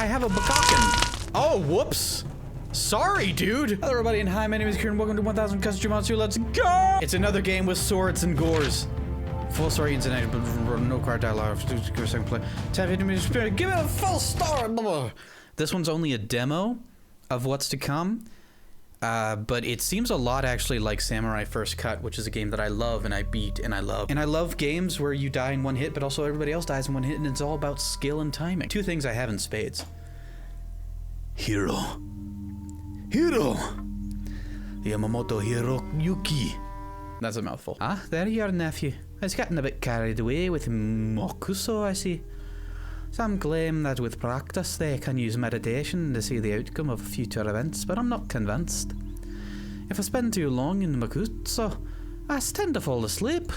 I have a Bakaken. Oh, whoops. Sorry, dude. Hello, everybody, and hi, my name is Kieran. Welcome to 1000 Custom Jomaku. Let's go! It's another game with swords and gores. Full story internet, but no card dialogue. Give a second play. 10-15 minutes spirit. Give it a full story. This one's only a demo of what's to come. But it seems a lot actually like Samurai First Cut, which is a game that I love and I beat and I love. And I love games where you die in one hit, but also everybody else dies in one hit, and it's all about skill and timing. Two things I have in spades. Hero. Yamamoto Hiroyuki. That's a mouthful. Ah, there you are, nephew. I was getting a bit carried away with Mokuso, I see. Some claim that with practice they can use meditation to see the outcome of future events, but I'm not convinced. If I spend too long in Mokuso, I tend to fall asleep.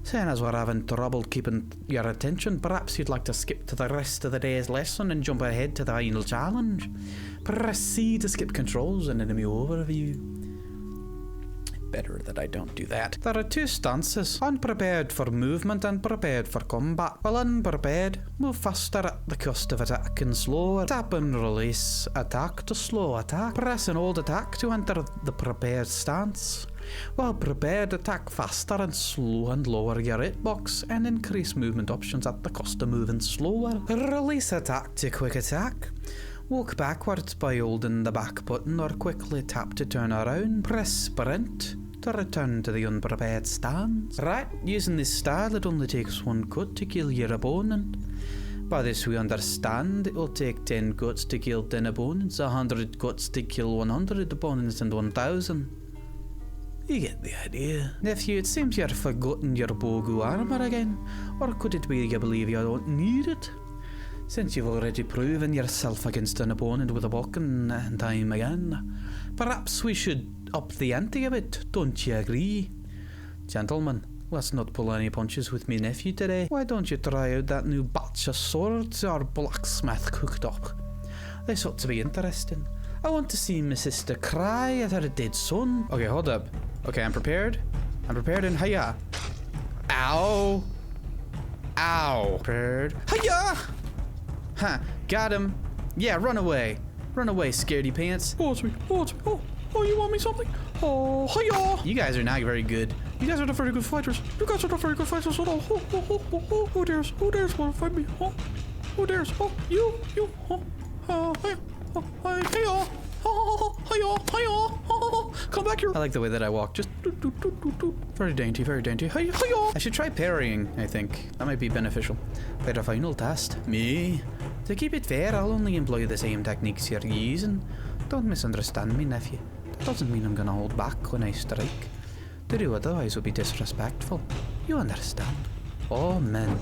Seeing as we're having trouble keeping your attention, perhaps you'd like to skip to the rest of the day's lesson and jump ahead to the final challenge. Proceed to skip controls and enemy overview. Better that I don't do that. There are two stances, unprepared for movement and prepared for combat. While unprepared, move faster at the cost of attacking slower. Tap and release attack to slow attack. Press and hold attack to enter the prepared stance. While prepared, attack faster and slow and lower your hitbox and increase movement options at the cost of moving slower. Release attack to quick attack. Walk backwards by holding the back button or quickly tap to turn around. Press sprint to return to the unprepared stance. Right, using this style it only takes one cut to kill your opponent. By this we understand it will take 10 cuts to kill 10 opponents, 100 cuts to kill 100 opponents, and 1000. You get the idea. Nephew, it seems you've forgotten your Bogu armor again. Or could it be you believe you don't need it? Since you've already proven yourself against an opponent with a Bokken and time again, perhaps we should up the ante a bit, don't you agree? Gentlemen, let's not pull any punches with me nephew today. Why don't you try out that new batch of swords our blacksmith cooked up? This ought to be interesting. I want to see my sister cry at her dead son. Okay, hold up. Okay, I'm prepared. I'm prepared and hiya. Ow. Ow. Prepared. Hiya! Huh, got him. Yeah, run away. Run away, scaredy pants. Oh, it's me. Oh, it's me. Oh, you want me something? Oh, hiya! You guys are not very good. You guys are not very good fighters. You guys are not very good fighters at all. Who dares? Who dares want to fight me? Oh, who dares? Oh, you. Oh, hiya. Oh, hiya. Oh, hiya. Hiya. Come back here. I like the way that I walk. Just very dainty, very dainty. Hiya. Hiya. I should try parrying, I think. That might be beneficial. But a final test. Me? To keep it fair, I'll only employ the same techniques you're using. Don't misunderstand me, nephew. That doesn't mean I'm gonna hold back when I strike. To do otherwise would be disrespectful. You understand? Oh, man.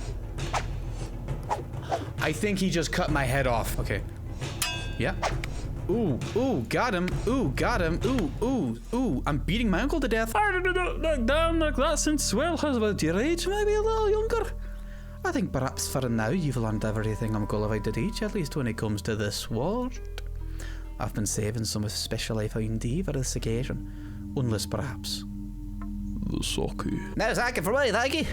I think he just cut my head off. Okay. Yeah. Ooh, got him. Ooh, got him. Ooh. I'm beating my uncle to death. I didn't do it down like that since, well, has about your age, maybe a little younger. I think perhaps for now you've learned everything I'm qualified to teach, at least when it comes to the sword. I've been saving some especially fine tea for this occasion. Unless perhaps the sake. No sake for me, thank you.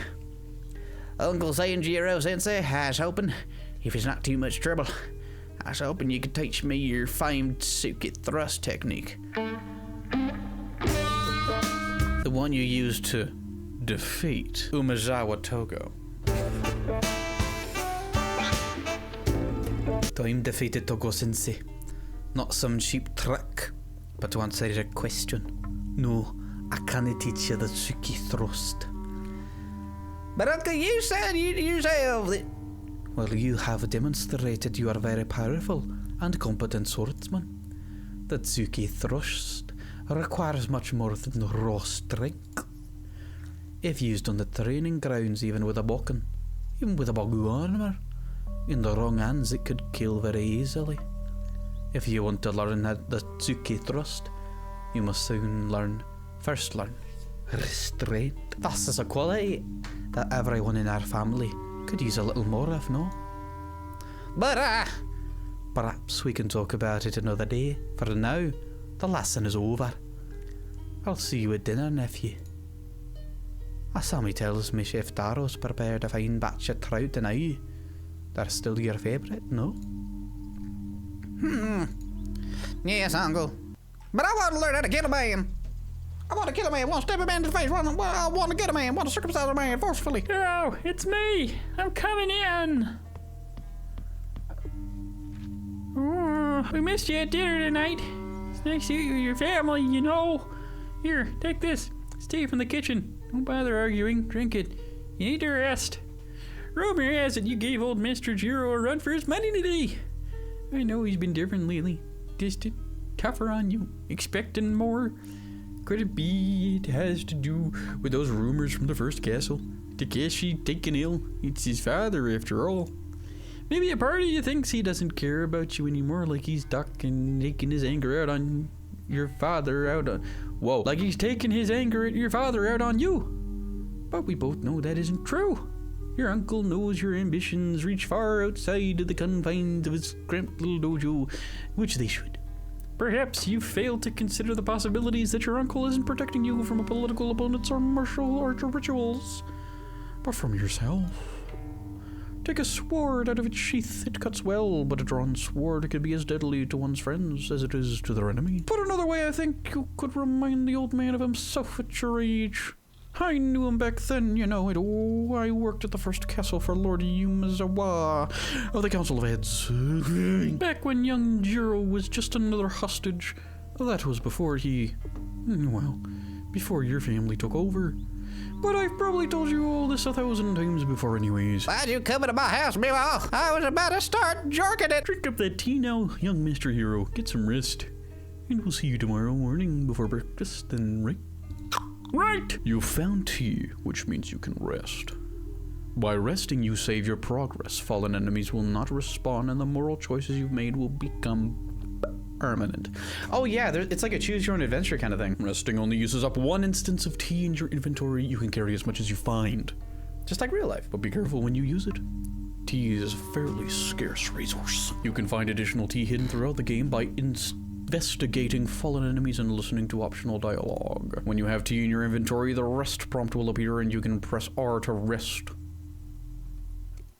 Uncle Sanjiro Sensei, I was hoping, if it's not too much trouble, I was hoping you could teach me your famed Suki thrust technique. The one you used to defeat Umezawa Togo. Time defeated Togo Sensei. Not some cheap trick, but to answer your question, no, I can't teach you the Suki thrust. But Uncle, you said yourself that... Well, you have demonstrated you are very powerful and competent swordsman. The Tsuki thrust requires much more than raw strength. If used on the training grounds, even with a Bokken, even with a Bogu armor, in the wrong hands it could kill very easily. If you want to learn the Tsuki thrust, you must first learn restraint. This is a quality that everyone in our family could use a little more of, no? But perhaps we can talk about it another day. For now, the lesson is over. I'll see you at dinner, nephew. Sammy tells me Chef Taro's prepared a fine batch of trout and aye. They're still your favourite, no? Yes, uncle. But I want to learn how to kill a man. I want to kill a man. I want to stab a man in the face. I want to get a man. I want to circumcise a man forcefully. Oh, it's me. I'm coming in. Oh, we missed you at dinner tonight. It's nice to eat with your family, you know. Here, take this. Stay from the kitchen. Don't bother arguing. Drink it. You need to rest. Rumor has it you gave old Mr. Jiro a run for his money today. I know he's been different lately. Distant, tougher on you, expecting more. Could it be it has to do with those rumors from the first castle? Takeshi taken ill. It's his father after all. Maybe a part of you thinks he doesn't care about you anymore, like he's ducking, taking his anger out on your father like he's taking his anger at your father out on you. But we both know that isn't true. Your uncle knows your ambitions reach far outside of the confines of his cramped little dojo, which they should. Perhaps you failed to consider the possibilities that your uncle isn't protecting you from a political opponents or martial arts rituals, but from yourself. Take a sword out of its sheath. It cuts well, but a drawn sword can be as deadly to one's friends as it is to their enemy. Put another way, I think you could remind the old man of himself at your age. I knew him back then, you know it. Oh, I worked at the first castle for Lord Yumazawa of the Council of Heads. Back when young Jiro was just another hostage. That was before before your family took over. But I've probably told you all this 1,000 times before anyways. Why'd you come into my house, Milo? I was about to start jorking it. Drink up that tea now, young Mr. Hero. Get some rest. And we'll see you tomorrow morning before breakfast, then, right? Right! You found tea, which means you can rest. By resting, you save your progress. Fallen enemies will not respawn, and the moral choices you've made will become permanent. Oh yeah, it's like a choose-your-own-adventure kind of thing. Resting only uses up one instance of tea in your inventory. You can carry as much as you find. Just like real life. But be careful when you use it. Tea is a fairly scarce resource. You can find additional tea hidden throughout the game by investigating fallen enemies and listening to optional dialogue. When you have tea in your inventory, the rest prompt will appear and you can press R to rest.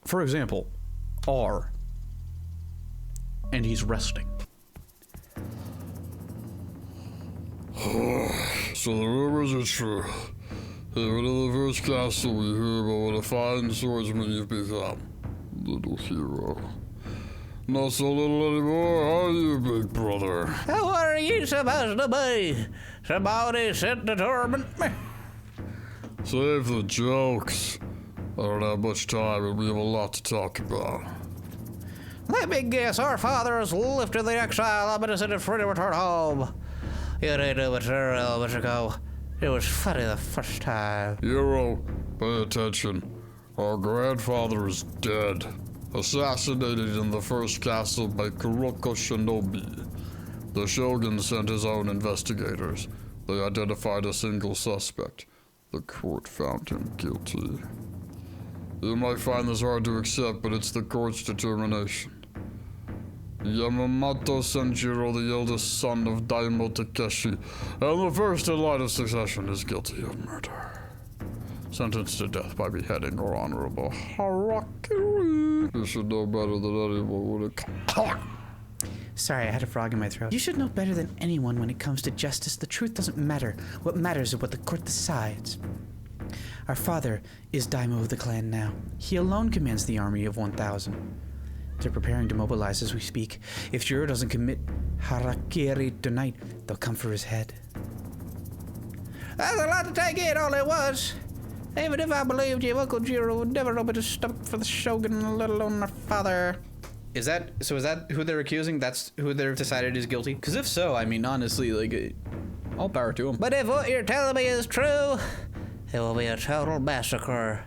For example, R. And he's resting. So the rumors are true. Even in the first castle, we hear about what a fine swordsman you've become, little hero. Not so little anymore, are you, big brother? What are you supposed to be? Somebody sent to torment me? Save the jokes. I don't have much time and we have a lot to talk about. Let me guess, our father has lifted the exile of innocent and free to return home. You didn't do material, Mr. Go. It was funny the first time. Hero, pay attention. Our grandfather is dead. Assassinated in the first castle by Kuroko Shinobi. The Shogun sent his own investigators. They identified a single suspect. The court found him guilty. You might find this hard to accept, but it's the court's determination. Yamamoto Senjiro, the eldest son of Daimyo Takeshi, and the first in line of succession, is guilty of murder. Sentenced to death by beheading or honorable harakiri. You should know better than anyone when it comes. Sorry, I had a frog in my throat. You should know better than anyone when it comes to justice. The truth doesn't matter. What matters is what the court decides. Our father is Daimyo of the clan now. He alone commands the army of 1,000. They're preparing to mobilize as we speak. If Jiro doesn't commit harakiri tonight, they'll come for his head. That's a lot to take in, all it was. Even if I believed you, Uncle Jiro would never open his stomach for the Shogun, let alone our father. Is that who they're accusing? That's who they've decided is guilty? Because if so, I mean, honestly, like, all power to him. But if what you're telling me is true, it will be a total massacre.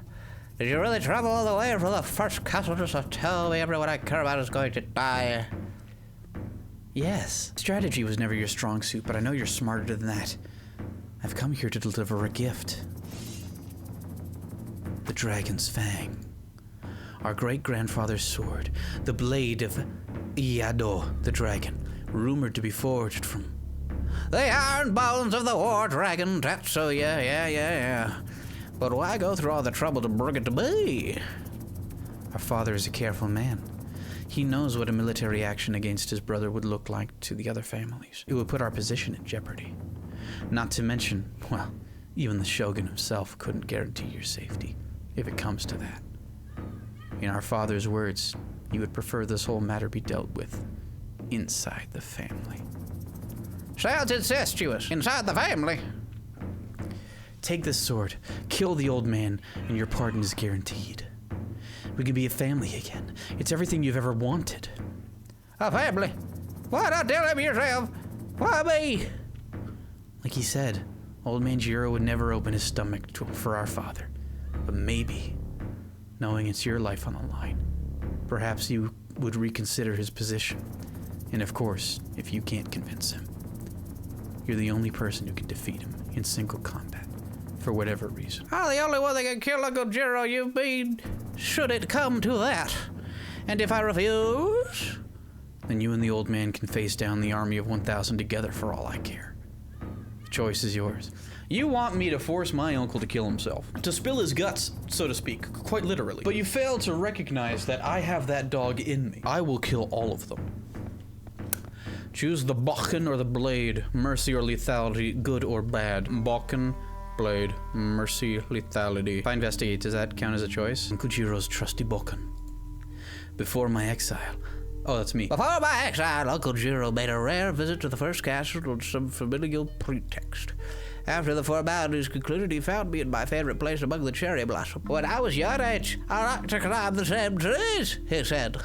Did you really travel all the way from the first castle just to tell me everyone I care about is going to die? Yes. Strategy was never your strong suit, but I know you're smarter than that. I've come here to deliver a gift. The Dragon's Fang. Our great-grandfather's sword. The blade of Iado, the dragon. Rumored to be forged from the iron bones of the war dragon Tetsuya. Yeah. But why go through all the trouble to bring it to me? Our father is a careful man. He knows what a military action against his brother would look like to the other families. It would put our position in jeopardy. Not to mention, well, even the Shogun himself couldn't guarantee your safety, if it comes to that. In our father's words, he would prefer this whole matter be dealt with inside the family. Sounds incestuous. Inside the family. Take this sword, kill the old man, and your pardon is guaranteed. We can be a family again. It's everything you've ever wanted. A family? Why not tell him yourself? Why me? Like he said, old man Jiro would never open his stomach for our father. But maybe, knowing it's your life on the line, perhaps you would reconsider his position. And of course, if you can't convince him, you're the only person who can defeat him in single combat, for whatever reason. I'm the only one that can kill Uncle Jiro, you mean, should it come to that. And if I refuse? Then you and the old man can face down the army of 1,000 together for all I care. The choice is yours. You want me to force my uncle to kill himself, to spill his guts, so to speak, quite literally. But you fail to recognize that I have that dog in me. I will kill all of them. Choose the bokken or the blade, mercy or lethality, good or bad. Bokken, blade, mercy, lethality. If I investigate, does that count as a choice? Uncle Jiro's trusty bokken. Before my exile. Oh, that's me. Before my exile, Uncle Jiro made a rare visit to the first castle on some familial pretext. After the formalities concluded, he found me in my favorite place among the cherry blossom. When I was your age, I liked to climb the same trees, he said.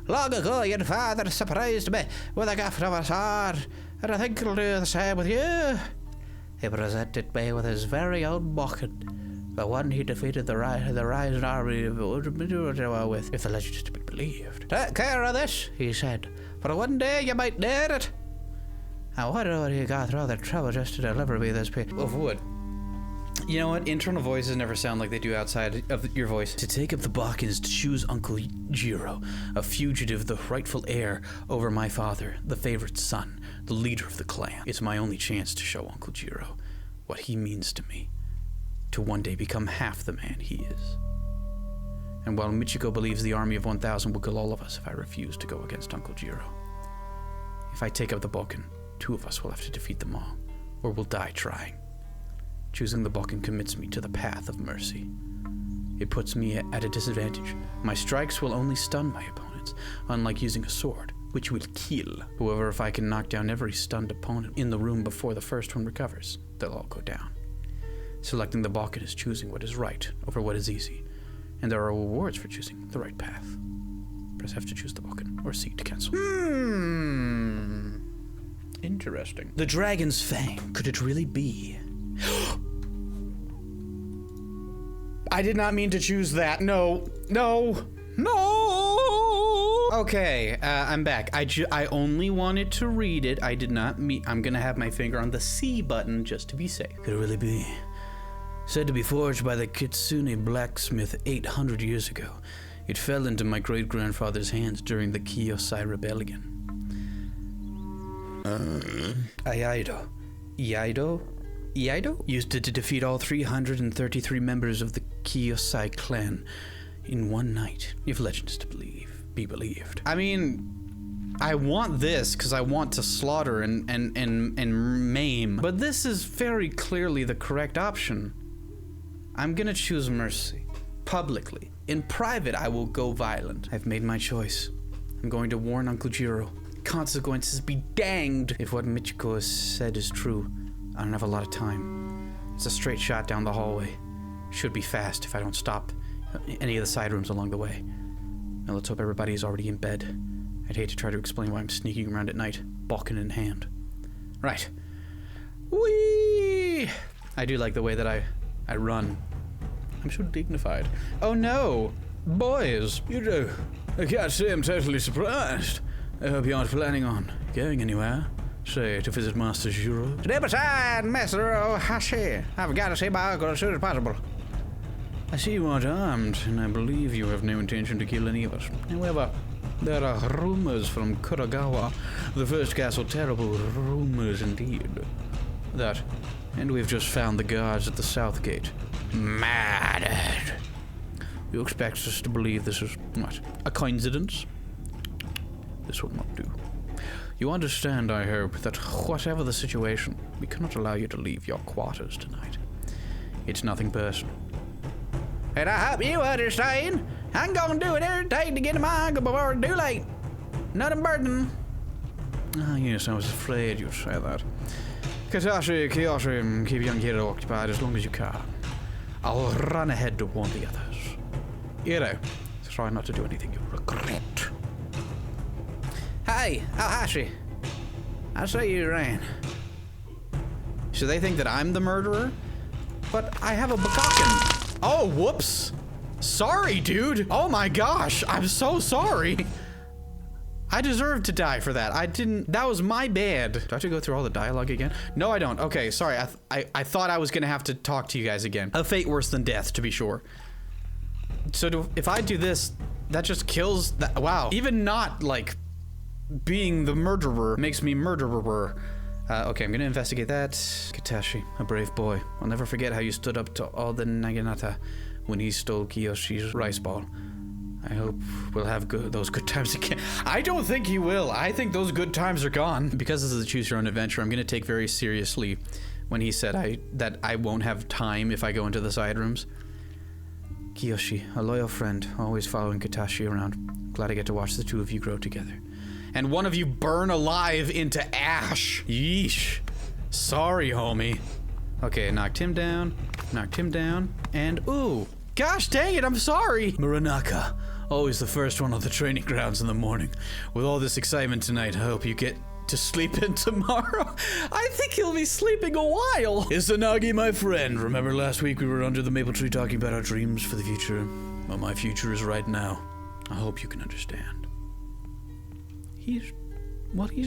Long ago, your father surprised me with a gift of a sword, and I think he'll do the same with you. He presented me with his very own bokken, the one he defeated the rising army with, if the legend is to be believed. Take care of this, he said, for one day you might need it. I wonder what he got through all the trouble just to deliver me this piece of wood. You know what? Internal voices never sound like they do outside of your voice. To take up the bokken is to choose Uncle Jiro, a fugitive, the rightful heir over my father, the favorite son, the leader of the clan. It's my only chance to show Uncle Jiro what he means to me, to one day become half the man he is. And while Michiko believes the army of 1,000 will kill all of us if I refuse to go against Uncle Jiro, if I take up the bokken, 2 of us will have to defeat them all, or we'll die trying. Choosing the bokken commits me to the path of mercy. It puts me at a disadvantage. My strikes will only stun my opponents, unlike using a sword, which will kill. However, if I can knock down every stunned opponent in the room before the first one recovers, they'll all go down. Selecting the bokken is choosing what is right over what is easy, and there are rewards for choosing the right path. Press F to choose the bokken, or C to cancel. Interesting. The dragon's fang, could it really be? I did not mean to choose that. No. Okay, I'm back. I only wanted to read it. I did not mean. I'm gonna have my finger on the C button just to be safe. Could it really be? Said to be forged by the Kitsune blacksmith 800 years ago. It fell into my great-grandfather's hands during the Kiyosai Rebellion. Iaido? Used it to defeat all 333 members of the Kiyosai clan in one night, if legend is to be believed. I mean, I want this because I want to slaughter and maim, but this is very clearly the correct option. I'm gonna choose mercy, publicly. In private, I will go violent. I've made my choice. I'm going to warn Uncle Jiro. Consequences be danged if what Michiko has said is true. I don't have a lot of time. It's a straight shot down the hallway. Should be fast if I don't stop any of the side rooms along the way. Now let's hope everybody is already in bed. I'd hate to try to explain why I'm sneaking around at night, bokken in hand. Right. Whee! I do like the way that I run. I'm so dignified. Oh no! Boys! You do. I can't say I'm totally surprised. I hope you aren't planning on going anywhere. Say, to visit Master Jiro. Step aside, Master Ohashi. I've got to see my uncle as soon as possible. I see you aren't armed, and I believe you have no intention to kill any of us. However, there are rumors from Kuragawa, the first castle, terrible rumors indeed. And we've just found the guards at the south gate. Murdered. You expect us to believe this is, what, a coincidence? This will not do. You understand, I hope, that whatever the situation, we cannot allow you to leave your quarters tonight. It's nothing personal. And I hope you understand. I'm gonna do everything to get him on before it's too late. Nothing burden. Ah, yes, I was afraid you'd say that. Katashi, keep young Kieran occupied as long as you can. I'll run ahead to warn the others. Try not to do anything you regret. Hey, Aohashi. I say you ran. So they think that I'm the murderer? But I have a bukkake. Oh, whoops. Sorry, dude. Oh my gosh, I'm so sorry. I deserve to die for that. That was my bad. Do I have to go through all the dialogue again? No, I don't. Okay, sorry. I thought I was gonna have to talk to you guys again. A fate worse than death, to be sure. So if I do this, that just kills that. Wow. Even not, like, being the murderer makes me murderer. Okay, I'm gonna investigate that. Katashi, a brave boy. I'll never forget how you stood up to all the Naginata when he stole Kiyoshi's rice ball. I hope we'll have those good times again. I don't think he will. I think those good times are gone. Because this is a choose your own adventure, I'm gonna take very seriously when he said that I won't have time if I go into the side rooms. Kiyoshi, a loyal friend, always following Katashi around. Glad I get to watch the two of you grow together. And one of you burn alive into ash. Yeesh. Sorry, homie. Okay, knocked him down, and ooh. Gosh dang it, I'm sorry. Muranaka, always the first one on the training grounds in the morning. With all this excitement tonight, I hope you get to sleep in tomorrow. I think he'll be sleeping a while. Izanagi, my friend. Remember last week we were under the maple tree talking about our dreams for the future? Well, my future is right now. I hope you can understand. He's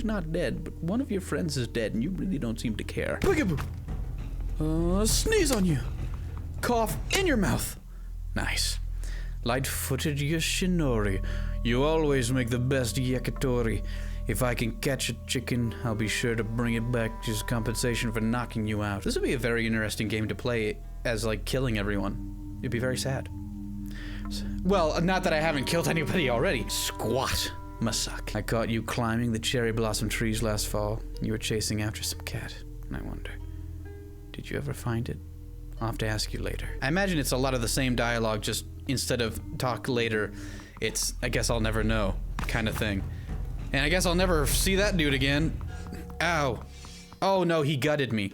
not dead, but one of your friends is dead and you really don't seem to care. Sneeze on you. Cough in your mouth. Nice. Light-footed Yoshinori. You always make the best yakitori. If I can catch a chicken, I'll be sure to bring it back as compensation for knocking you out. This would be a very interesting game to play as, like, killing everyone. It'd be very sad. Well, not that I haven't killed anybody already. Squat. Masak. I caught you climbing the cherry blossom trees last fall. You were chasing after some cat. And I wonder, did you ever find it? I'll have to ask you later. I imagine it's a lot of the same dialogue, just instead of talk later, it's I guess I'll never know kind of thing. And I guess I'll never see that dude again. Ow. Oh no, he gutted me.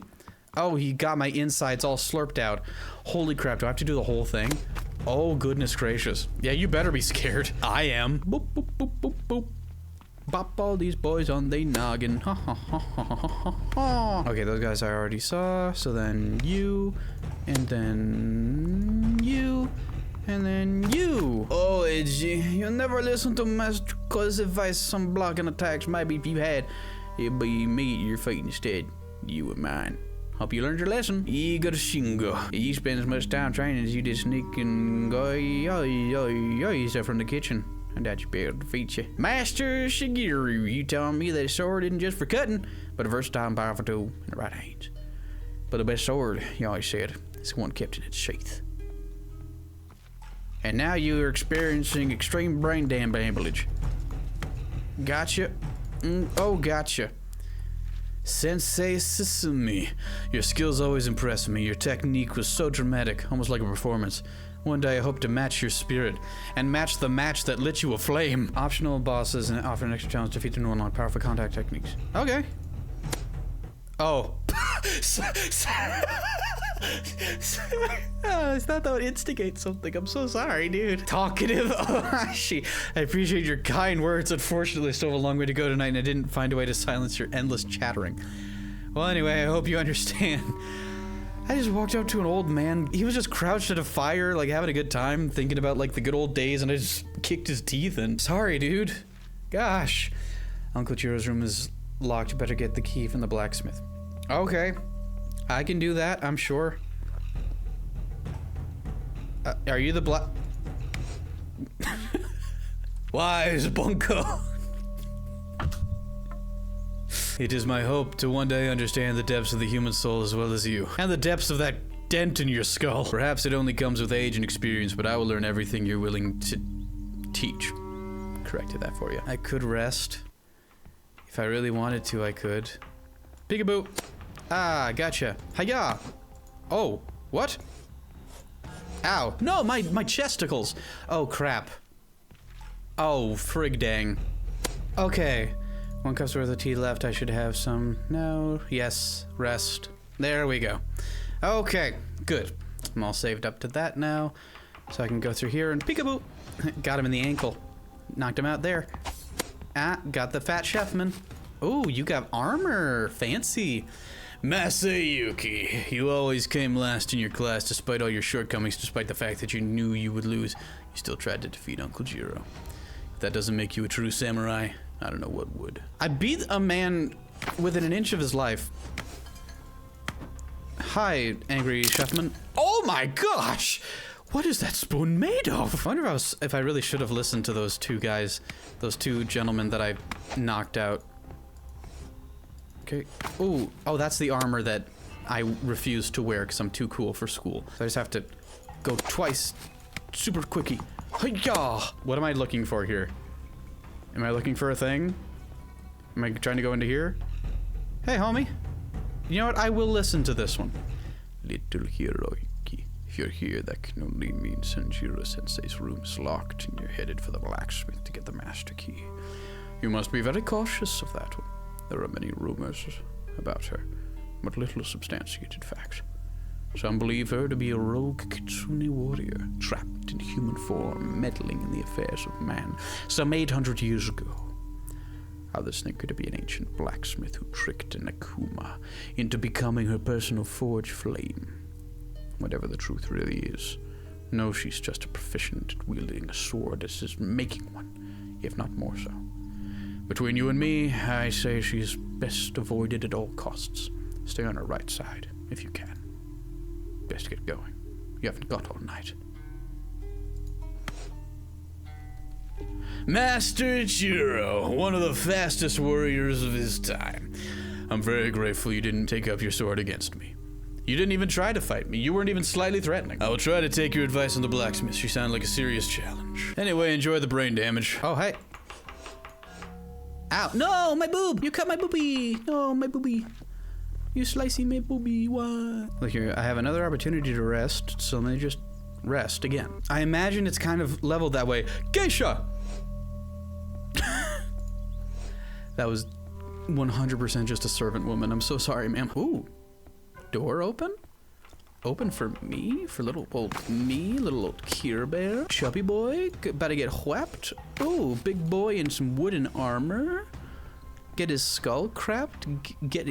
Oh, he got my insides all slurped out. Holy crap, do I have to do the whole thing? Oh, goodness gracious. Yeah, you better be scared. I am. Boop, boop, boop, boop, boop. Bop all these boys on they noggin. Ha ha ha ha ha ha ha. Okay, those guys I already saw. So then you, and then you, and then you. Oh, Edgy, you never listen to Master Cause advice. Some blocking attacks. Maybe if you had, it'd be me at your feet instead. You were mine. Hope you learned your lesson. Igor Shingo. You spend as much time training as you did sneaking from the kitchen. And that you be able to defeat you. Master Shigeru, you telling me that sword isn't just for cutting, but a versatile and powerful tool in the right hands. But the best sword, you always said, is the one kept in its sheath. And now you are experiencing extreme brain damage. Gotcha. Oh, gotcha. Sensei Sisumi. Your skills always impressed me. Your technique was so dramatic, almost like a performance. One day I hope to match your spirit, and match the match that lit you aflame. Optional bosses and offer an extra challenge to defeat the normal and powerful contact techniques. Okay. Oh. I thought that would instigate something. I'm so sorry, dude. Talkative Ohashi. I appreciate your kind words. Unfortunately, I still have a long way to go tonight, and I didn't find a way to silence your endless chattering. Well, anyway, I hope you understand. I just walked up to an old man. He was just crouched at a fire, like having a good time, thinking about like the good old days, and I just kicked his teeth in. Sorry, dude. Gosh. Uncle Chiro's room is locked. You better get the key from the blacksmith. Okay. I can do that, I'm sure. Are you the Wise Bunko. It is my hope to one day understand the depths of the human soul as well as you. And the depths of that dent in your skull. Perhaps it only comes with age and experience, but I will learn everything you're willing to teach. corrected that for you. I could rest. If I really wanted to, I could. Peekaboo. Ah, gotcha. Hiya. Oh, what? Ow. No, my chesticles. Oh, crap. Oh, frig dang. Okay. 1 cup's worth of tea left. I should have some. No. Yes. Rest. There we go. Okay. Good. I'm all saved up to that now. So I can go through here and peekaboo. Got him in the ankle. Knocked him out there. Ah, got the fat chefman. Oh, you got armor. Fancy. Masayuki, you always came last in your class despite all your shortcomings, despite the fact that you knew you would lose. You still tried to defeat Uncle Jiro. If that doesn't make you a true samurai, I don't know what would. I beat a man within an inch of his life. Hi, angry chefman. Oh my gosh! What is that spoon made of? I wonder if I really should have listened to those two guys, those two gentlemen that I knocked out. Okay. Ooh. Oh, that's the armor that I refuse to wear because I'm too cool for school. So I just have to go twice. Super quickie. Hi-ya! What am I looking for here? Am I looking for a thing? Am I trying to go into here? Hey, homie. You know what? I will listen to this one. Little Hiroyuki, if you're here, that can only mean Sanjiro Sensei's room is locked and you're headed for the blacksmith to get the master key. You must be very cautious of that one. There are many rumors about her, but little substantiated facts. Some believe her to be a rogue kitsune warrior, trapped in human form, meddling in the affairs of man, some 800 years ago. Others think her to be an ancient blacksmith who tricked an Akuma into becoming her personal forge flame. Whatever the truth really is, know she's just a proficient at wielding a sword as is making one, if not more so. Between you and me, I say she's best avoided at all costs. Stay on her right side, if you can. Best get going. You haven't got all night. Master Jiro, one of the fastest warriors of his time. I'm very grateful you didn't take up your sword against me. You didn't even try to fight me. You weren't even slightly threatening. I will try to take your advice on the blacksmith. You sound like a serious challenge. Anyway, enjoy the brain damage. Oh, hey. Ow. No, my boob. You cut my boobie. No, my boobie. You slicey my boobie. What? Look here, I have another opportunity to rest, so let me just rest again. I imagine it's kind of leveled that way. Geisha! That was 100% just a servant woman. I'm so sorry, ma'am. Ooh. Door open? Open for me? For little old me? Little old Care Bear? Chubby boy? About to get whapped? Ooh, big boy in some wooden armor? Get his skull crapped? Get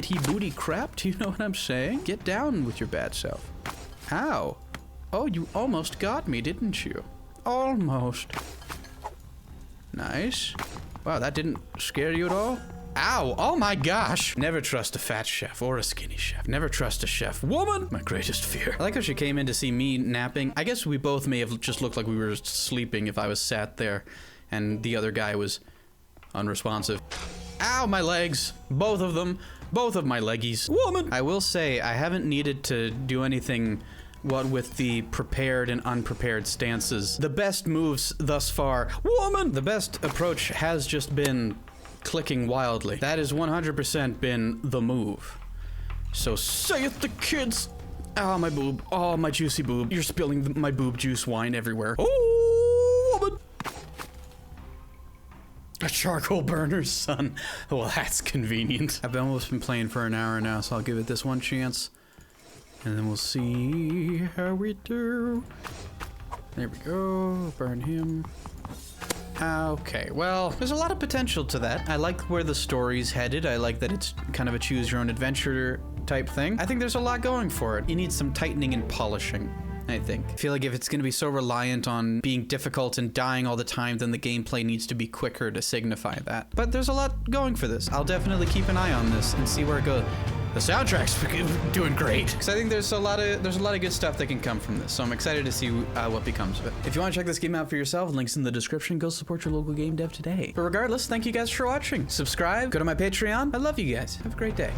he booty crapped? You know what I'm saying? Get down with your bad self. Ow. Oh, you almost got me, didn't you? Almost. Nice. Wow, that didn't scare you at all? Ow! Oh my gosh! Never trust a fat chef or a skinny chef. Never trust a chef. Woman! My greatest fear. I like how she came in to see me napping. I guess we both may have just looked like we were sleeping if I was sat there and the other guy was unresponsive. Ow, my legs! Both of them. Both of my leggies. Woman! I will say, I haven't needed to do anything what with the prepared and unprepared stances. The best moves thus far. Woman! The best approach has just been clicking wildly. That has 100% been the move. So saith the kids. Oh, my boob. Oh, my juicy boob. You're spilling my boob juice wine everywhere. Oh, woman. A charcoal burner, son. Well, that's convenient. I've almost been playing for an hour now, so I'll give it this one chance. And then we'll see how we do. There we go. Burn him. Okay, well, there's a lot of potential to that. I like where the story's headed. I like that it's kind of a choose-your-own-adventure type thing. I think there's a lot going for it. It needs some tightening and polishing, I think. I feel like if it's going to be so reliant on being difficult and dying all the time, then the gameplay needs to be quicker to signify that. But there's a lot going for this. I'll definitely keep an eye on this and see where it goes. The soundtrack's doing great. Because I think there's a lot of good stuff that can come from this. So I'm excited to see what becomes of it. If you want to check this game out for yourself, links in the description. Go support your local game dev today. But regardless, thank you guys for watching. Subscribe, go to my Patreon. I love you guys. Have a great day.